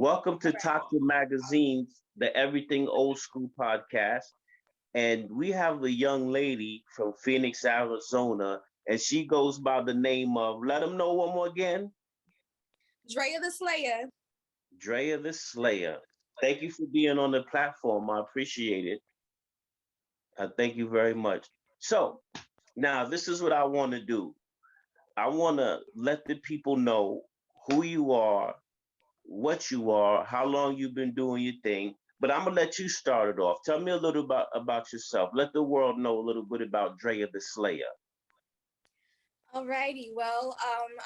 Welcome to Tocsin Magazine's the Everything Old School podcast. And we have a young lady from Phoenix, Arizona, and she goes by the name of, let them know one more again, Drea the Slayer. Drea the Slayer. Thank you for being on the platform. I appreciate it. Thank you very much. So, now this is what I want to do. I want to let the people know who you are, what you are, how long you've been doing your thing. But I'm gonna let you start it off. Tell me a little about yourself. Let the world know a little bit about Drea the Slayer. Alrighty. Well,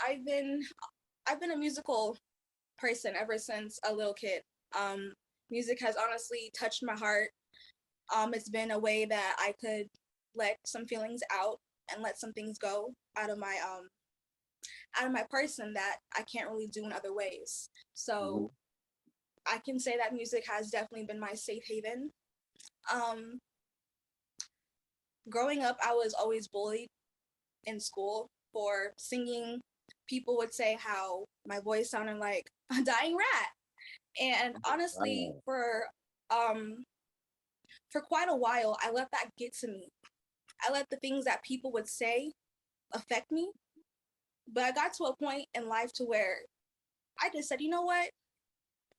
I've been a musical person ever since a little kid. Um, Music has honestly touched my heart. It's been a way that I could let some feelings out and let some things go out of my person that I can't really do in other ways. Hmm. So I can say that music has definitely been my safe haven. Um, Growing up, I was always bullied in school for singing. People would say how my voice sounded like a dying rat. And honestly, Wow. for quite a while, I let that get to me. I let the things that people would say affect me. But I got to a point in life to where I just said, you know what?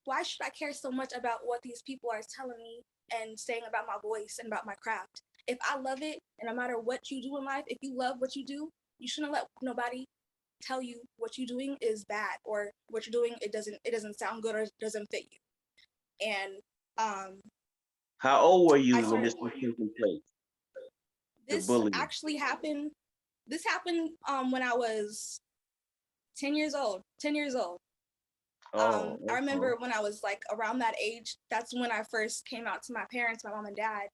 Why should I care so much about what these people are telling me and saying about my voice and about my craft? If I love it, and no matter what you do in life, if you love what you do, you shouldn't let nobody tell you what you're doing is bad or what you're doing it doesn't sound good or it doesn't fit you. And um, How old were I you when started. this was taking place? The This bullying. actually happened. This happened when I was 10 years old. 10 years old. Oh, I okay. remember when I was like around that age. That's when I first came out to my parents, my mom and dad,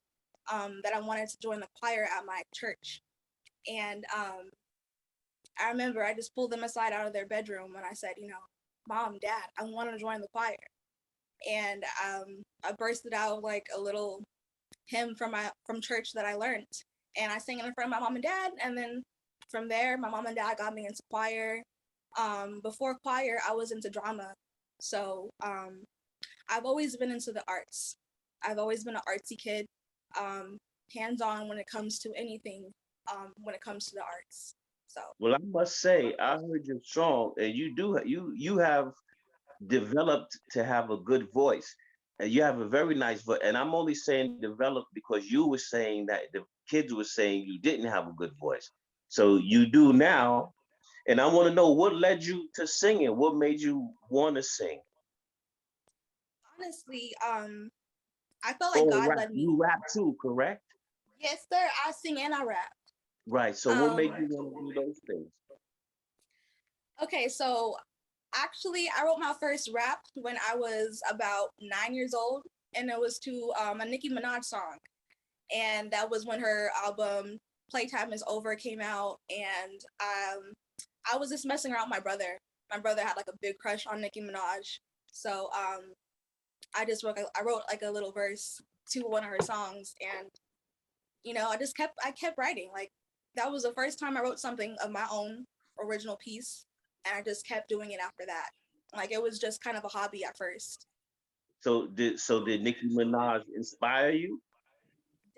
that I wanted to join the choir at my church. And I remember I just pulled them aside out of their bedroom and I said, Mom, Dad, I want to join the choir. And I bursted out like a little hymn from church that I learned, and I sang it in front of my mom and dad. And then from there, my mom and dad got me into choir. Before choir, I was into drama, so I've always been into the arts. I've always been an artsy kid, um, hands on when it comes to anything, when it comes to the arts. So Well, I must say, I heard your song, and you have developed to have a good voice, and you have a very nice voice. And I'm only saying developed because you were saying that the kids were saying you didn't have a good voice. So you do now, and I want to know what led you to singing. What made you want to sing? honestly, I felt like Oh, God rap. led me. You rap too, correct? Yes, sir. I sing and I rap. Right. So what made you Um, want to do those things? okay, so actually, I wrote my first rap when I was about 9 years old, and it was to a Nicki Minaj song. And that was when her album Playtime is Over came out. And I was just messing around with my brother. My brother had like a big crush on Nicki Minaj. So I wrote like a little verse to one of her songs. And, I kept writing. Like, that was the first time I wrote something of my own original piece. And I just kept doing it after that. Like, it was just kind of a hobby at first. So did Nicki Minaj inspire you?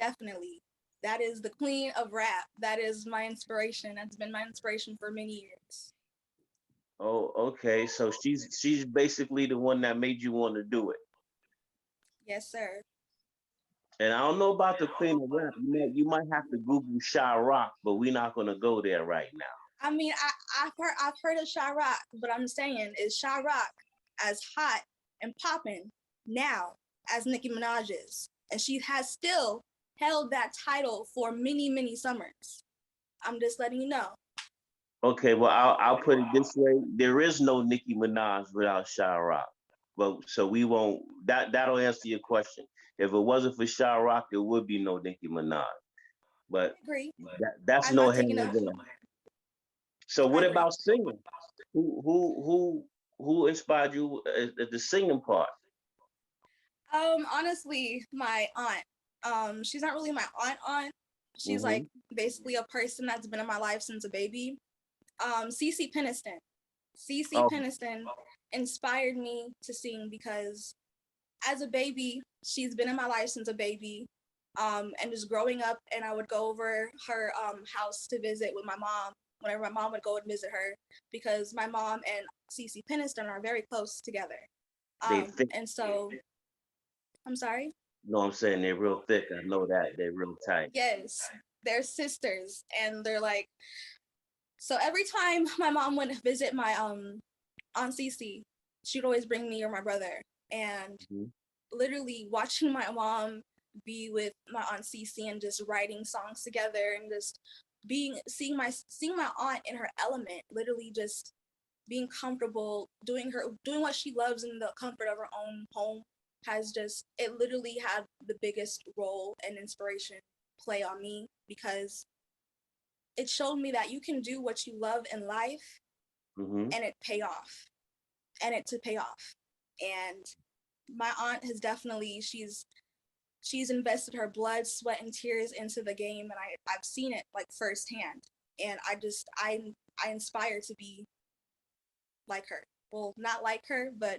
Definitely. That is the queen of rap. That is my inspiration. That's been my inspiration for many years. Oh, okay. So she's basically the one that made you want to do it. Yes, sir. And I don't know about the Queen of Rap. You might have to Google Shy Rock, but we're not gonna go there right now. I mean, I've heard of Chirac, but I'm saying is Chirac as hot and popping now as Nicki Minaj is, and she has still held that title for many many summers. I'm just letting you know. Okay, well I'll put it this way: there is no Nicki Minaj without Shy Rock. But so we won't. That'll answer your question. If it wasn't for Shy Rock, there would be no Nicki Minaj. But I agree. that's I'm no not here taking nor up. there. So I what agree. about singing? Who inspired you at the singing part? Honestly, my aunt. She's not really my aunt. She's Hmm. like basically a person that's been in my life since a baby. Cece Peniston. CC Oh, Peniston inspired me to sing because as a baby, she's been in my life since a baby. And just growing up, and I would go over her house to visit with my mom whenever my mom would go and visit her because my mom and CC Peniston are very close together. they thick. And so, I'm sorry? No, I'm saying they're real thick. I know that they're real tight. Yes, they're sisters, and they're like, so every time my mom went to visit my Aunt Cece, she'd always bring me or my brother. And Mhm. literally watching my mom be with my Aunt Cece and just writing songs together and just seeing my aunt in her element, literally just being comfortable doing what she loves in the comfort of her own home has just it literally had the biggest role and inspiration play on me because it showed me that you can do what you love in life Mhm. and it pay off and it to pay off. And my aunt has definitely she's invested her blood, sweat, and tears into the game, and I've seen it like firsthand. And I inspire to be like her. Well, not like her, but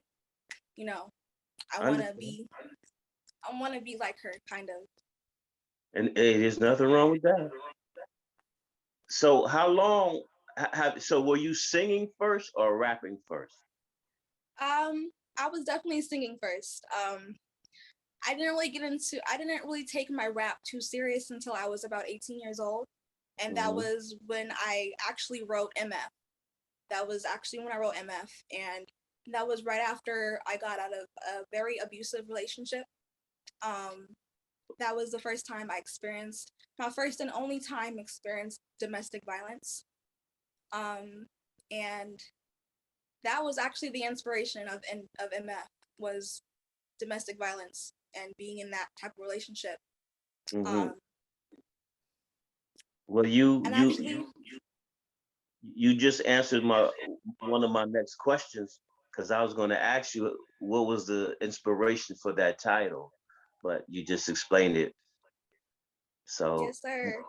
you know, I I want to understand. be I want to be like her, kind of. And hey, there's nothing wrong with that. So how long have so were you singing first or rapping first? I was definitely singing first. I didn't really take my rap too serious until I was about 18 years old, and that Hmm. was when I actually wrote MF. That was actually when I wrote MF, and that was right after I got out of a very abusive relationship. Um, that was the first time I experienced my first and only time experienced domestic violence. Um, and that was actually the inspiration of MF was domestic violence and being in that type of relationship. Hmm. Um, Well, you and you actually, you just answered my one of my next questions because I was going to ask you what was the inspiration for that title, but you just explained it. So yes, sir.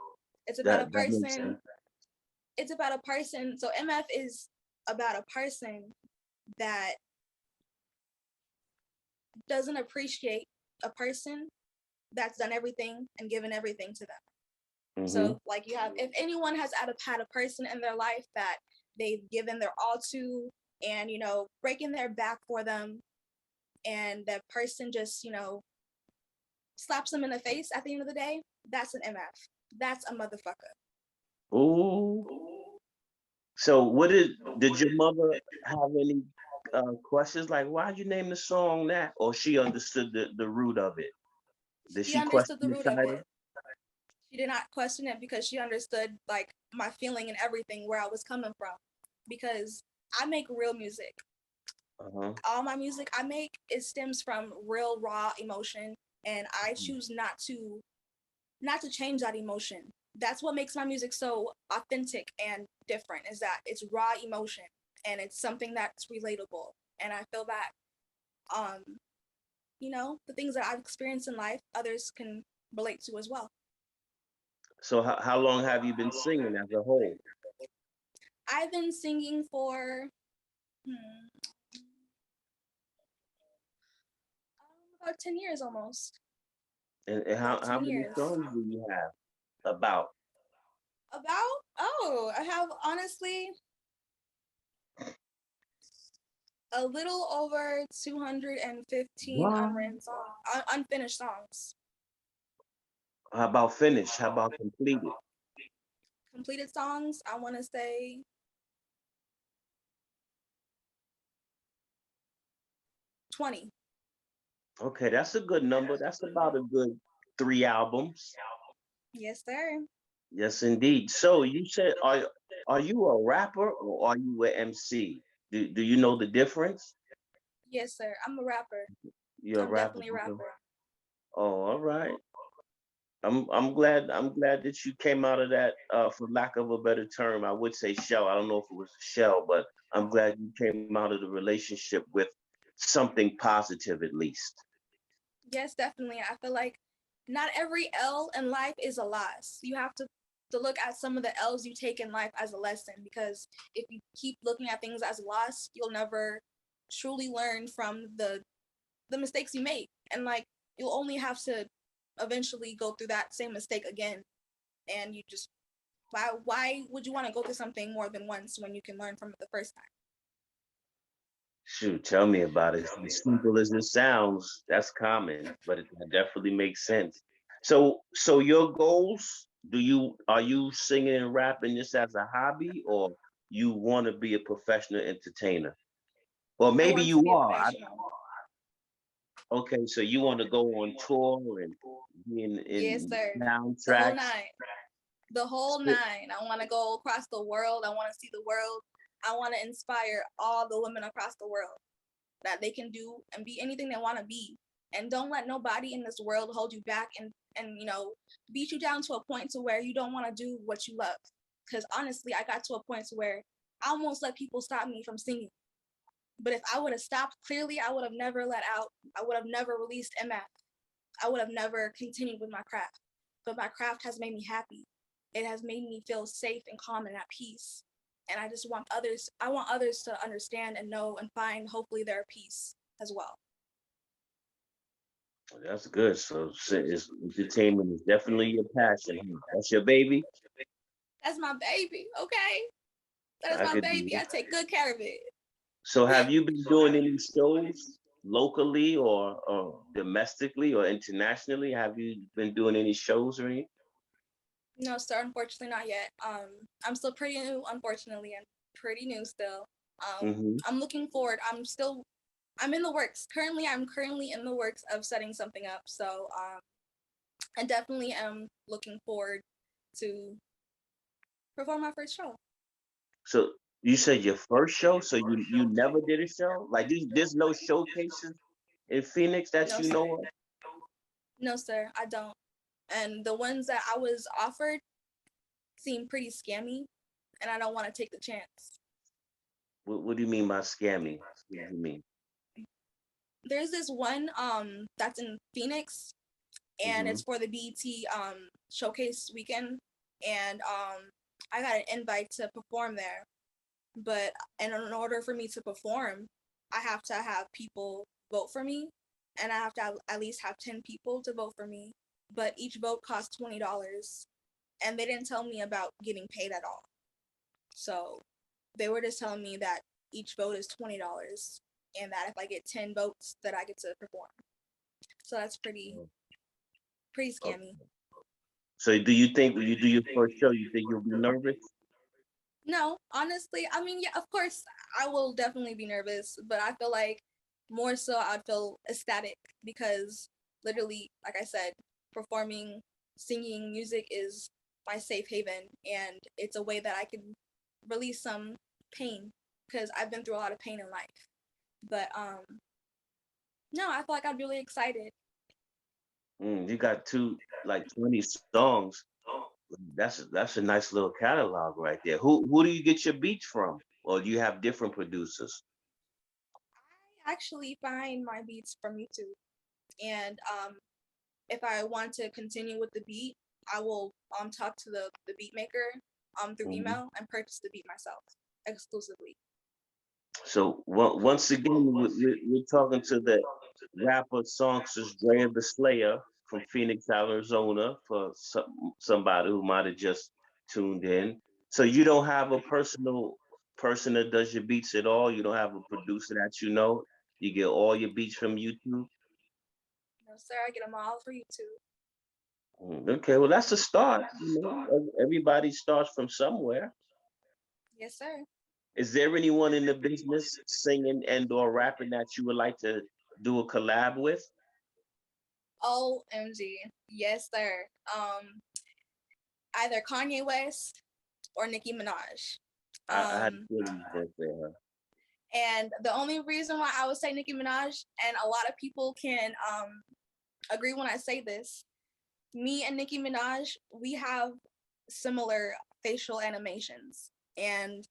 It's about a that makes person. sense. It's about a person. So MF is about a person that doesn't appreciate a person that's done everything and given everything to them. Hmm. So, like, you have, if anyone has had a person in their life that they've given their all to and, breaking their back for them, and that person just, slaps them in the face at the end of the day, that's an MF. That's a motherfucker. Ooh. So did your mother have any questions like why'd you name the song that, or she understood the root of it? Did She she question understood the the root of title? it. She did not question it because she understood, like, my feeling and everything, where I was coming from. Because I make real music. Uh-huh. All my music I make, it stems from real raw emotion, and I choose not to change that emotion. That's what makes my music so authentic and different, is that it's raw emotion and it's something that's relatable. And I feel that um, the things that I've experienced in life, others can relate to as well. So how long have you been singing as a whole? I've been singing for about 10 years almost. And About how 10 many years. songs do you have? About. About, oh, I have honestly a little over 215 What? unwritten songs, unfinished songs. How about finished? How about completed? Completed songs, I want to say 20. Okay, that's a good number. That's about a good 3 albums. Yes, sir. Yes, indeed. So you said, are you a rapper or are you an MC? Do you know the difference? Yes, sir. I'm a rapper. You're a I'm rapper. definitely a Okay. rapper. Oh, all right. I'm glad that you came out of that, for lack of a better term. I would say shell. I don't know if it was a shell, but I'm glad you came out of the relationship with something positive at least. Yes, definitely. I feel like not every L in life is a loss. You have to to look at some of the L's you take in life as a lesson, because if you keep looking at things as a loss, you'll never truly learn from the mistakes you make. And like, you'll only have to eventually go through that same mistake again. And you just, why would you want to go through something more than once when you can learn from it the first time? Shoot, tell me about it. As simple as it sounds, that's common, but it definitely makes sense. So your goals, are you singing and rapping just as a hobby, or you want to be a professional entertainer? Or I maybe want to you be a are. professional. Okay, so you want to go on tour and be Yes, in sir. The whole soundtracks. nine. The whole nine. I want to go across the world. I want to see the world. I want to inspire all the women across the world that they can do and be anything they want to be. And don't let nobody in this world hold you back and beat you down to a point to where you don't want to do what you love. Because honestly, I got to a point to where I almost let people stop me from singing. But if I would have stopped, clearly I would have never let out. I would have never released MF. I would have never continued with my craft. But my craft has made me happy. It has made me feel safe and calm and at peace. And I want others to understand and know and find hopefully their peace as well. That's good. Entertainment is definitely your passion. Huh? That's your baby. That's my baby, okay? That is I my could do baby. it. I take good care of it. So have you been doing any shows locally or domestically or internationally? Have you been doing any shows or anything? No, sir, unfortunately not yet. I'm still pretty new, unfortunately. I'm pretty new still. Hmm. I'm looking forward. I'm in the works. I'm currently in the works of setting something up. So I definitely am looking forward to perform my first show. So you said your first show, so you never did a show? Like there's no showcases in Phoenix that No, you sir. know of? No, sir, I don't. And the ones that I was offered seem pretty scammy, and I don't want to take the chance. What do you mean by scammy? What do you mean? There's this one that's in Phoenix, and Hmm. it's for the BET showcase weekend, and I got an invite to perform there. But and in order for me to perform, I have to have people vote for me, and I have to at least have 10 people to vote for me. But each vote costs $20, and they didn't tell me about getting paid at all. So they were just telling me that each vote is $20, and that if I get 10 votes, that I get to perform. So that's pretty Okay. scammy. So do you think when you do your first show, you think you'll be nervous? No, honestly, I mean, yeah, of course, I will definitely be nervous, but I feel like more so I'd feel ecstatic because literally, like I said, performing, singing music is my safe haven, and it's a way that I can release some pain because I've been through a lot of pain in life. But no, I feel like I'd be really excited. You got like 20 songs. That's a nice little catalog right there. Who do you get your beats from? Or do you have different producers? I actually find my beats from YouTube, and if I want to continue with the beat, I will talk to the beat maker through Mhm. email and purchase the beat myself exclusively. So once again, we're talking to the rapper songstress Drea the Slayer from Phoenix, Arizona, for somebody who might have just tuned in. So you don't have a personal person that does your beats at all. You don't have a producer that you know. You get all your beats from YouTube. No, sir, I get them all for YouTube. Okay, well that's a start. Everybody starts from somewhere. Yes, sir. Is there anyone in the business singing and/or rapping that you would like to do a collab with? OMG. Yes, sir. Either Kanye West or Nicki Minaj. I had a Um, feeling you were gonna say her. and the only reason why I would say Nicki Minaj, and a lot of people can agree when I say this, me and Nicki Minaj, we have similar facial animations. And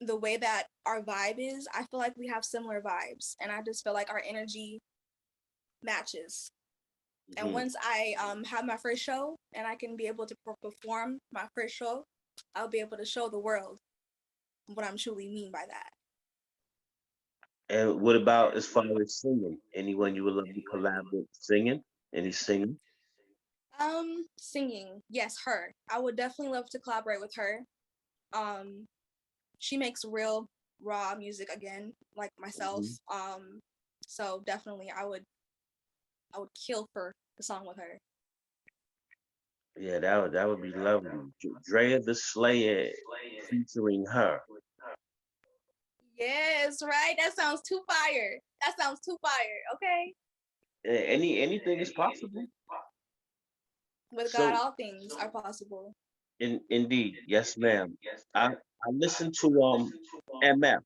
the way that our vibe is, I feel like we have similar vibes. And I just feel like our energy matches. And Hmm. once I have my first show and I can be able to perform my first show, I'll be able to show the world what I'm truly mean by that. And what about as far as singing? Anyone you would love to collab with singing? Any singing? Singing, yes, her. I would definitely love to collaborate with her. Um, she makes real raw music again, like myself. Hmm. So definitely, I would kill for the song with her. Yeah, that would be lovely. Drea the Slayer featuring her. Yes, right. That sounds too fire. That sounds too fire. Okay. Anything is possible. With God, So all things are possible. indeed, yes, ma'am. I listened to MF,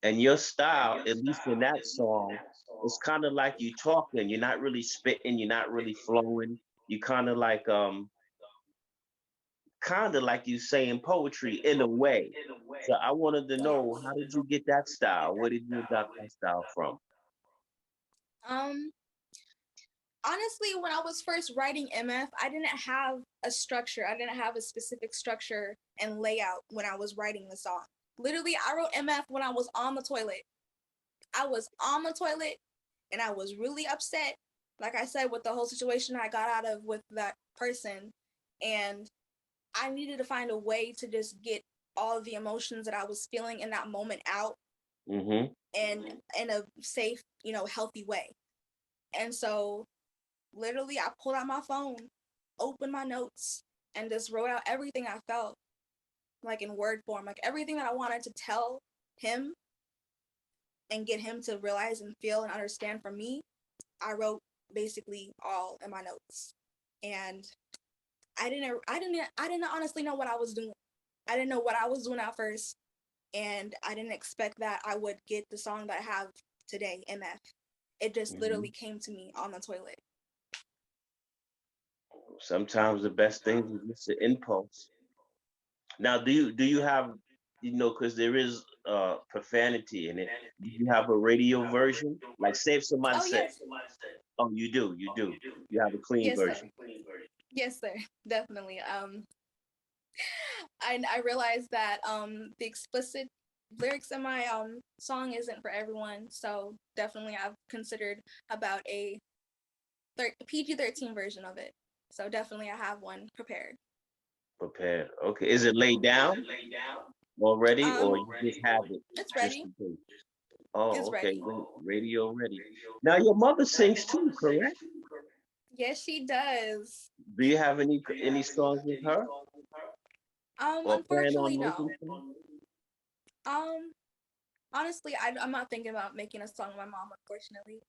and your style, at least in that song, it's kind of like you talking. You're not really spitting. You're not really flowing. You kind of like you saying poetry in a way. So I wanted to know, how did you get that style? Where did you adopt that style from? Um, Honestly, when I was first writing MF, I didn't have a structure. I didn't have a specific structure and layout when I was writing the song. Literally, I wrote MF when I was on the toilet. I was on the toilet and I was really upset, like I said, with the whole situation I got out of with that person. And I needed to find a way to just get all of the emotions that I was feeling in that moment out Hmm. and in a safe, healthy way. And so literally I pulled out my phone, opened my notes, and just wrote out everything I felt, like in word form, like everything that I wanted to tell him and get him to realize and feel and understand from me. I wrote basically all in my notes. And I didn't honestly know what I was doing. I didn't know what I was doing at first, and I didn't expect that I would get the song that I have today, MF. It just literally Hmm. came to me on the toilet. Sometimes the best things is just an impulse. Now, do you have, because there is profanity in it. Do you have a radio version? Like, say if somebody Oh said, yes. "Oh, you do. You have a clean Yes, sir. version." Yes, sir. Definitely. I realized that the explicit lyrics in my song isn't for everyone, so definitely I've considered about a PG-13 version of it. So definitely I have one prepared. Prepared. Okay. Is it laid down already, or Um, you just have it it's just ready. in case? Oh, It's okay. ready. Radio ready. Now, your mother sings too, correct? Yes, she does. Do you have any songs with her, or plan Unfortunately, on no. making some? Um, Honestly, I'm not thinking about making a song with my mom. Unfortunately,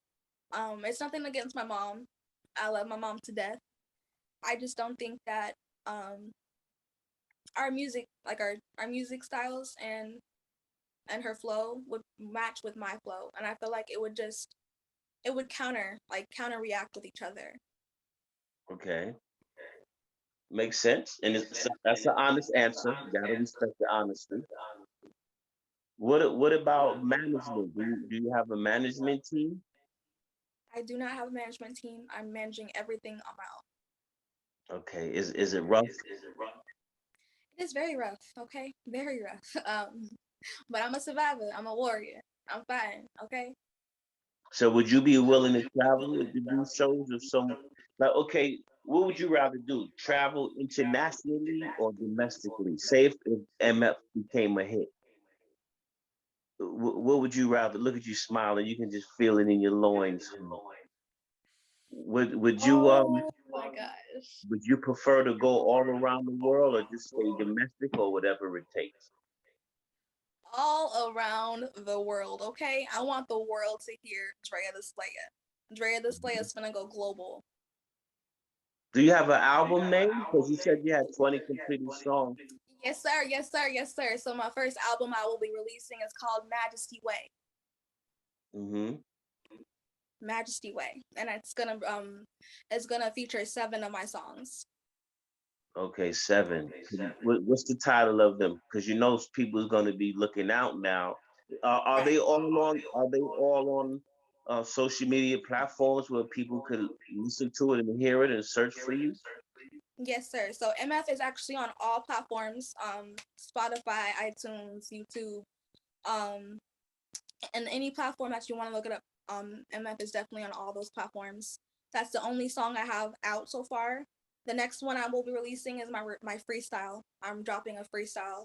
it's nothing against my mom. I love my mom to death. I just don't think that um our music, like our music styles and her flow would match with my flow, and I feel like it would counter react with each other. Okay, makes sense, and that's an honest answer. Gotta respect the honesty. What about management? Do you have a management team? I do not have a management team. I'm managing everything on my own. Okay, is it rough? It is very rough, okay? Very rough. But I'm a survivor. I'm a warrior. I'm fine, okay? So would you be willing to travel to do shows of some, like, okay, what would you rather do? Travel internationally or domestically? Say if MF became a hit. What would you rather? Look at you smiling. You can just feel it in your loins. Would you Oh my gosh. prefer to go all around the world, or just stay domestic, or whatever it takes? All around the world, okay? I want the world to hear Drea the Slayer. Drea the Mhm. Slayer's gonna go global. Do you have an album name? Because you said you had 20 completed songs. Yes, sir. Yes, sir. Yes, sir. So my first album I will be releasing is called Majesty Way. Hmm. Majesty Way, and it's gonna feature 7 of my songs. Okay, 7. What's the title of them? Because people's going to be looking out now. Are Right. they all on? Are they all on? social media platforms where people could listen to it and hear it and search for you? Yes, sir. So MF is actually on all platforms, Spotify, iTunes, YouTube, um, and any platform that you want to look it up. MF is definitely on all those platforms. That's the only song I have out so far. The next one I will be releasing is my freestyle. I'm dropping a freestyle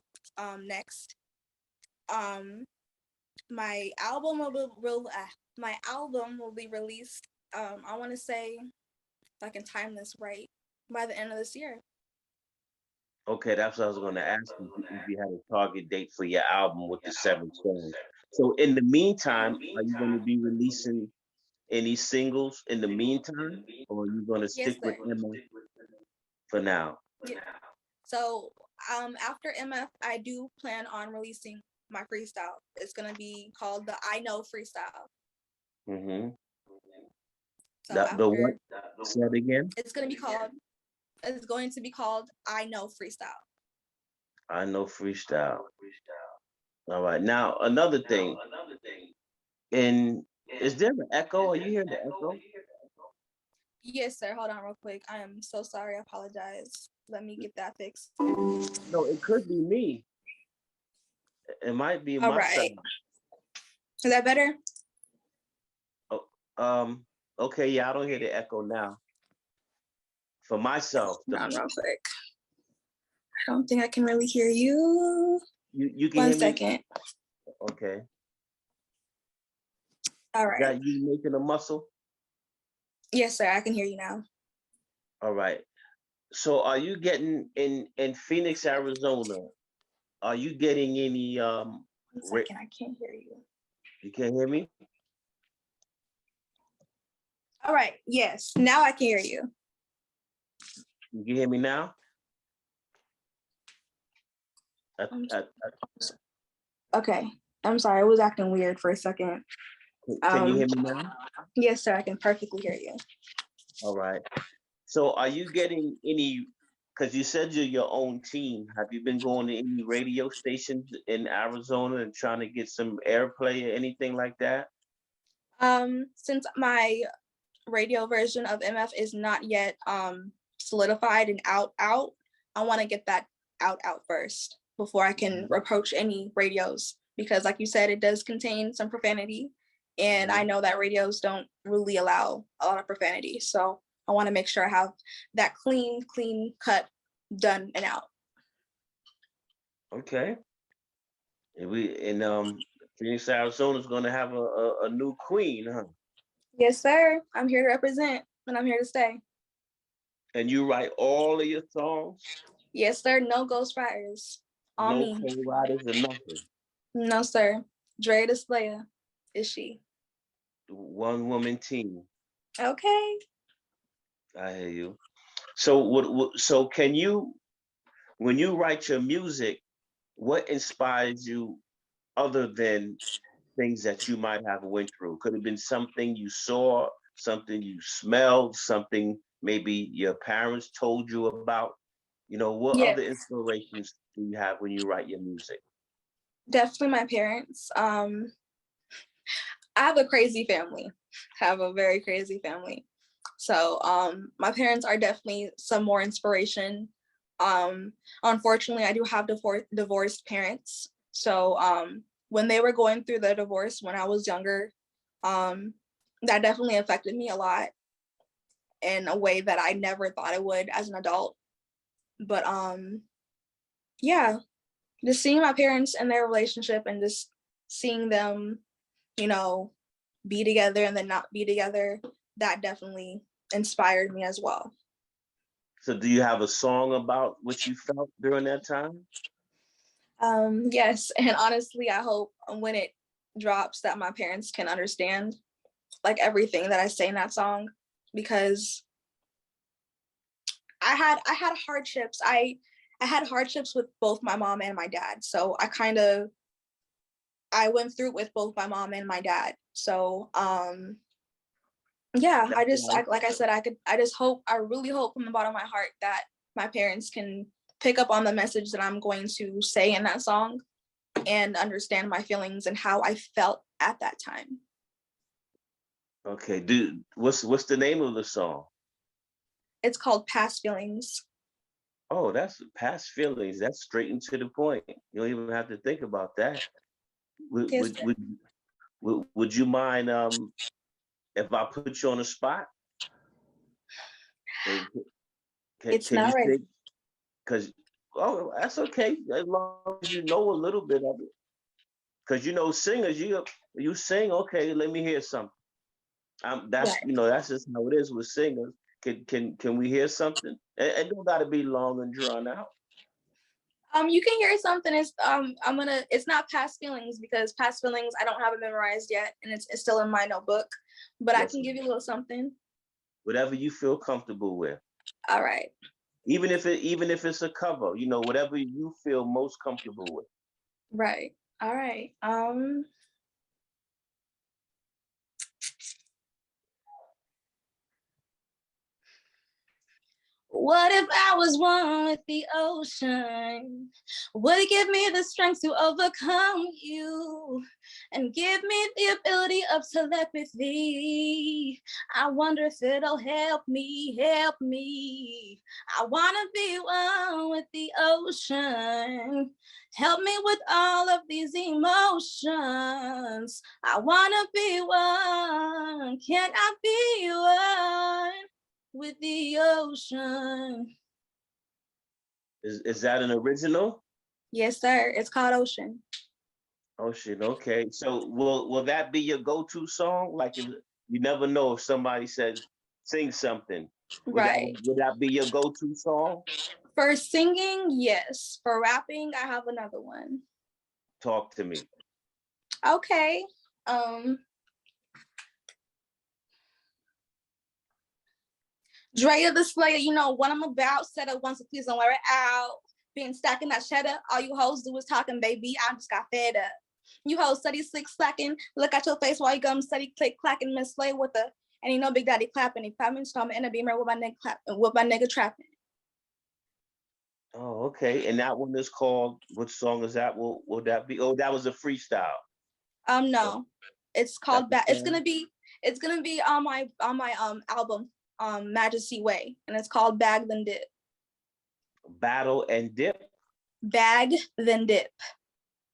next. Um, my album my album will be released. I want to say, if I can time this right, by the end of this year. Okay, that's what I was going to ask you if you had a target date for your album with the 7 songs. So in the meantime, are you going to be releasing any singles in the meantime, or are you going to Yes, stick with sir. Emma for now? Yeah. So after MF, I do plan on releasing my freestyle. It's gonna be called the I Know Freestyle. Mm-hmm. So The what? after Say that again. it's going to be called I Know Freestyle. I know freestyle. All right. Now another thing. And is there an echo? Are you hearing the echo? Yes, sir. Hold on real quick. I am so sorry. I apologize. Let me get that fixed. No, it could be me. It might be All my right. side. Is that better? Oh, okay, yeah, I don't hear the echo now. For myself, Hold on real quick. I don't think I can really hear you. you can One hear me. second. Okay. All Is right. that you making a muscle? Yes, sir. I can hear you now. All right. So are you getting in Phoenix, Arizona? Are you getting any 1 second. I can't hear you. you can't hear me? All right. Yes. Now I can hear you. You can hear me now? Okay. I'm sorry. It was acting weird for a second. Can you hear me now? Yes, sir. I can perfectly hear you. All right. So are you getting any, because you said you're your own team. Have you been going to any radio stations in Arizona and trying to get some airplay or anything like that? Since my radio version of MF is not yet solidified and out, I want to get that out first before I can approach any radios, because like you said, it does contain some profanity, and I know that radios don't really allow a lot of profanity. So I want to make sure I have that clean cut done and out. Okay. And we in Phoenix, Arizona is gonna have a new queen, huh? Yes, sir. I'm here to represent, and I'm here to stay. And you write all of your songs? Yes, sir. No ghostwriters. All No me. co-writers or nothing. No, sir. Dre the Slayer is she. One woman team. Okay. I hear you. So so can you, when you write your music, what inspires you other than things that you might have went through? Could have been something you saw, something you smelled, something maybe your parents told you about. You know, what other Yes. inspirations do you have when you write your music? Definitely my parents. I have a crazy family. I have a very crazy family. So my parents are definitely some more inspiration. Unfortunately, I do have divorced parents. So when they were going through the divorce when I was younger, that definitely affected me a lot in a way that I never thought it would as an adult. But yeah, just seeing my parents and their relationship and just seeing them, you know, be together and then not be together, that definitely inspired me as well. So do you have a song about what you felt during that time? Yes, and honestly, I hope when it drops that my parents can understand like everything that I say in that song, because I had hardships. I had hardships with both my mom and my dad. So I went through with both my mom and my dad. So yeah, That's right. like I said, I really hope from the bottom of my heart that my parents can pick up on the message that I'm going to say in that song and understand my feelings and how I felt at that time. Okay. What's the name of the song? It's called Past Feelings. Oh, that's past feelings. That's straight and to the point. You don't even have to think about that. Would Yes, would sir. would, would you mind if I put you on the spot? And It's can you not right. sing? Because oh, that's okay as long as you know a little bit of it. Because you know singers, you sing. Okay, let me hear something. That's Right. that's just how it is with singers. Can we hear something? It don't got to be long and drawn out. You can hear something. It's not Past Feelings because Past Feelings I don't have it memorized yet, and it's still in my notebook. But I Yes, can give you a little something. whatever you feel comfortable with. All right. Even if it's a cover, whatever you feel most comfortable with. Right. All right. What if I was one with the ocean? Would it give me the strength to overcome you and give me the ability of telepathy? I wonder if it'll help me, help me. I want to be one with the ocean. Help me with all of these emotions. I want to be one. Can I be one with the ocean? Is that an original? Yes, sir. It's called Ocean. Oh shit. Okay. So will that be your go-to song? Like if you never know if somebody says sing something, would that Right. would that be your go-to song? For singing, yes. For rapping, I have another one. Talk to me. Okay. Um, Drea the Slayer, you know what I'm about. Said it once, so please don't wear it out. Been stacking that cheddar. All you hoes do is talking, baby. I just got fed up. You hoes study slick slacking. Look at your face while you gum study click clacking. Miss Slay with the and you know Big Daddy clapping. He clapping, storming in a beamer with my nigga clapping, with my nigga trapping. Oh, okay. And that one is called. What song is that? Will that be? Oh, that was a freestyle. Oh, No, it's that's called the back. song. It's gonna be on my album Majesty Way, and it's called Bag Then Dip. Battle and dip. Bag Then Dip.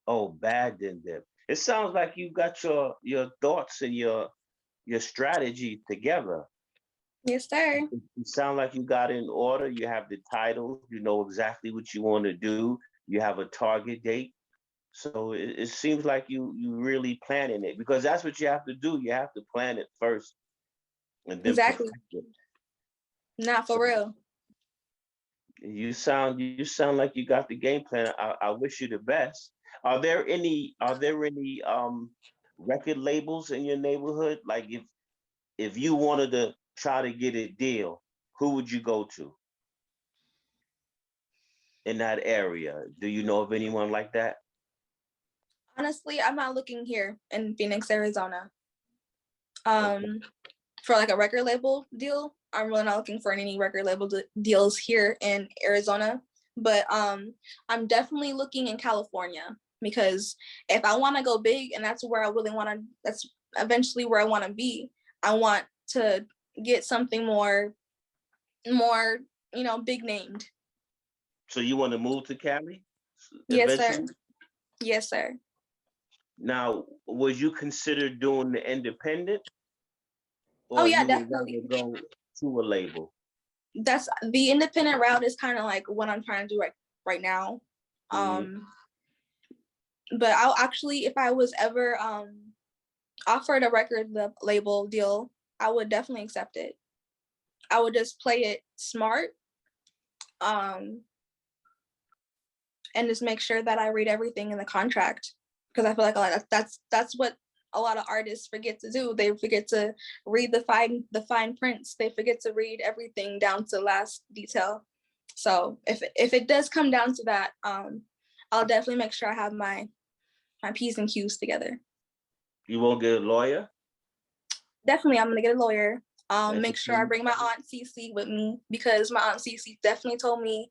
Oh, bad and dip. It sounds like you got your thoughts and your strategy together. Yes, sir. You sound like you got it in order. You have the titles. You know exactly what you want to do. You have a target date. So it seems like you really planning it because that's what you have to do. You have to plan it first and then Exactly. perfect it. Not So for real. you sound like you got the game plan. I wish you the best. Are there any record labels in your neighborhood? Like if you wanted to try to get a deal, who would you go to in that area? Do you know of anyone like that? Honestly, I'm not looking here in Phoenix, Arizona. Okay. For like a record label deal, I'm really not looking for any record label deals here in Arizona. But I'm definitely looking in California because if I want to go big, and that's where I really want to, that's eventually where I want to be. I want to get something more, big named. So you want to move to Cali Yes, sir. eventually? Yes, sir. Now, would you consider doing the independent, Oh or yeah, you would definitely. rather go to a label? That's the independent route is kind of like what I'm trying to do right now. Mm-hmm. But I'll actually, if I was ever offered a record label deal, I would definitely accept it. I would just play it smart, um, and just make sure that I read everything in the contract because I feel like a lot of, that's what a lot of artists forget to do. They forget to read the fine prints. They forget to read everything down to last detail. So if it does come down to that, I'll definitely make sure I have my P's and Q's together. You won't get a lawyer? Definitely, I'm gonna get a lawyer. Make sure I Entertainment? bring my aunt Cece with me because my aunt Cece definitely told me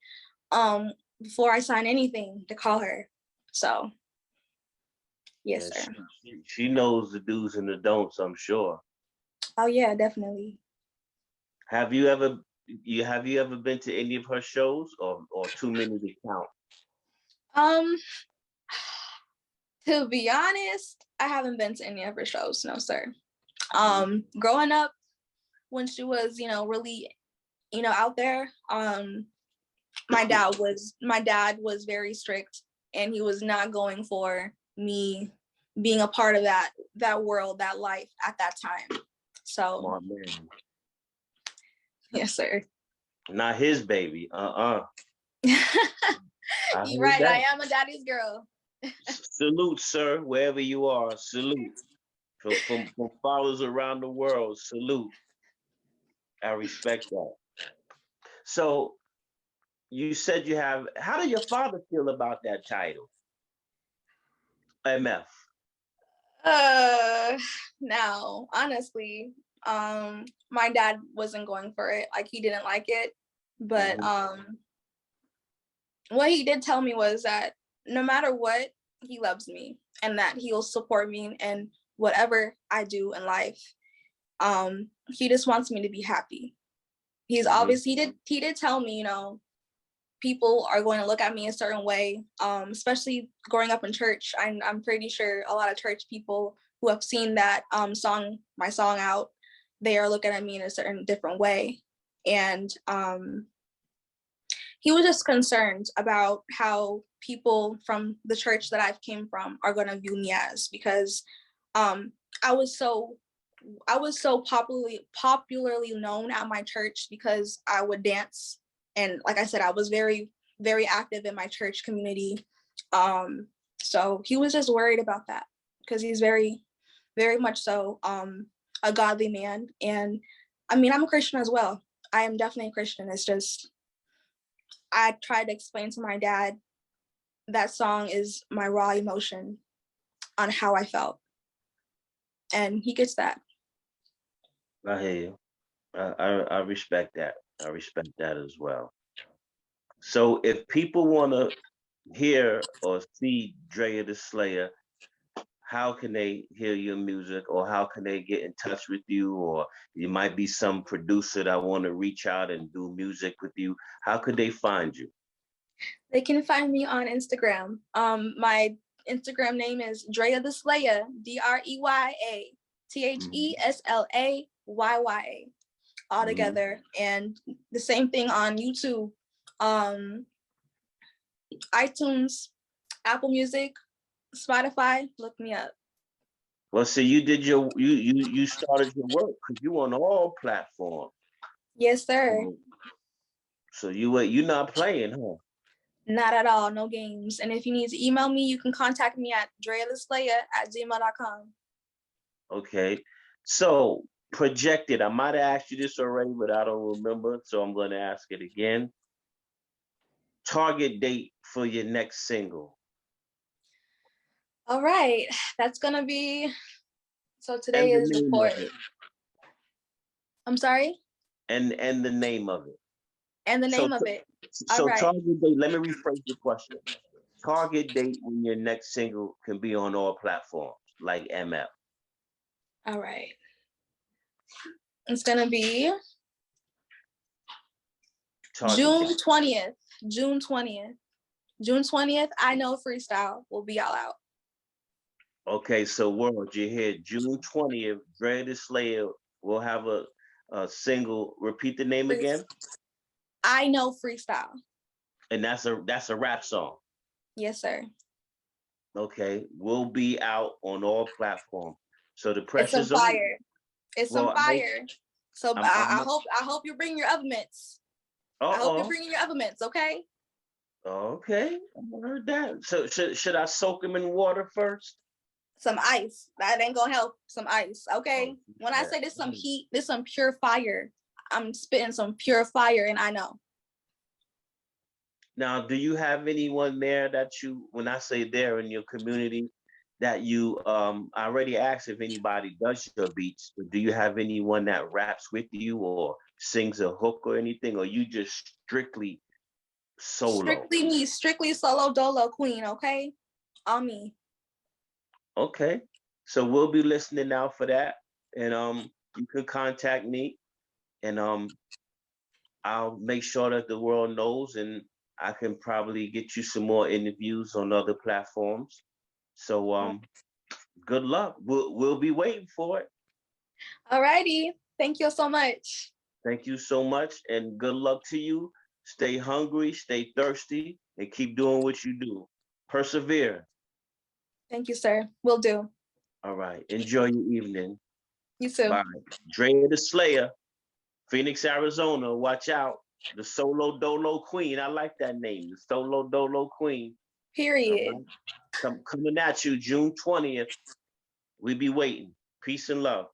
before I sign anything to call her. So Yeah, yes, sir. she knows the do's and the don'ts, I'm sure. Oh yeah, definitely. Have you ever been to any of her shows, or too many to count? Um, to be honest, I haven't been to any of her shows, no sir. Growing up when she was, really, out there, my dad was very strict, and he was not going for me being a part of that world, that life at that time. So Smart man. yes sir. Not his baby. I You're heard right, I that. am a daddy's girl. Salute, sir, wherever you are. Salute. From followers around the world, salute. I respect that. So you said you have. How did your father feel about that title, MF? uh Now honestly, my dad wasn't going for it, like he didn't like it, but Mhm. what he did tell me was that no matter what, he loves me and that he'll support me in whatever I do in life. He just wants me to be happy. Mhm. He did tell me, people are going to look at me a certain way, especially growing up in church. I'm pretty sure a lot of church people who have seen that my song out, they are looking at me in a certain different way. And he was just concerned about how people from the church that I've came from are going to view me as, because um, I was so popularly known at my church because I would dance, and like I said, I was very very active in my church community. So he was just worried about that because he's very very much so a godly man, and I mean I'm a Christian as well. I am definitely a Christian. It's just I tried to explain to my dad that song is my raw emotion on how I felt, and he gets that. I hear you. I respect that. I respect that as well. So if people want to hear or see Drea the Slayer, how can they hear your music, or how can they get in touch with you, or you might be some producer that want to reach out and do music with you? How could they find you? They can find me on Instagram. My Instagram name is Drea the Slayer, Mhm. DreaTheSlayya, all Mhm. together. And the same thing on YouTube, um, iTunes, Apple Music, Spotify. Look me up. Well, see, you did you started your work because you on all platforms. Yes, sir. So, so you not playing, huh? Not at all. No games. And if you need to email me, you can contact me at DreaTheSlayya@gmail.com. Okay. So projected, I might have asked you this already, but I don't remember, so I'm going to ask it again. Target date for your next single, All right. That's going to be, so today and the is the name of 4th. it, I'm sorry? and the name of it. And the So name of it. All so right. target date. Let me rephrase the question. Target date when your next single can be on all platforms, like MF. All right. It's going to be Target June date. 20th. June 20th. June 20th, I Know Freestyle will be all out. Okay, so world, you hear June 20th, Dre the Slayer will have a single. Repeat the name Free, again, I Know Freestyle. and that's a rap song. Yes, sir. Okay, will be out on all platforms. So the It's some pressure's on. fire. It's some Well, fire. So I'm I hope you bring your oven mitts. I hope you're uh-oh. bringing your oven mitts, okay? Okay, I heard that. So should I soak them in water first? Some ice. That ain't gonna help. Some ice, Oh, okay? When I yeah. say there's some heat, there's some pure fire. I'm spitting some pure fire, and I know. Now, do you have anyone there that you, when I say there in your community, that you I already asked if anybody does your beats, but do you have anyone that raps with you or sings a hook or anything, or you just strictly solo? Strictly me, strictly solo dolo queen, okay? On me. Okay. So we'll be listening out for that. And you can contact me, and I'll make sure that the world knows, and I can probably get you some more interviews on other platforms. So good luck. We'll be waiting for it. Alrighty. Thank you so much. Thank you so much, and good luck to you. Stay hungry, stay thirsty, and keep doing what you do. Persevere. Thank you, sir. Will do. All right. Enjoy your evening. You too. Bye. Dre the Slayer, Phoenix, Arizona. Watch out. The Solo Dolo Queen. I like that name. The Solo Dolo Queen. Period. Right. Coming at you June 20th. We be waiting. Peace and love.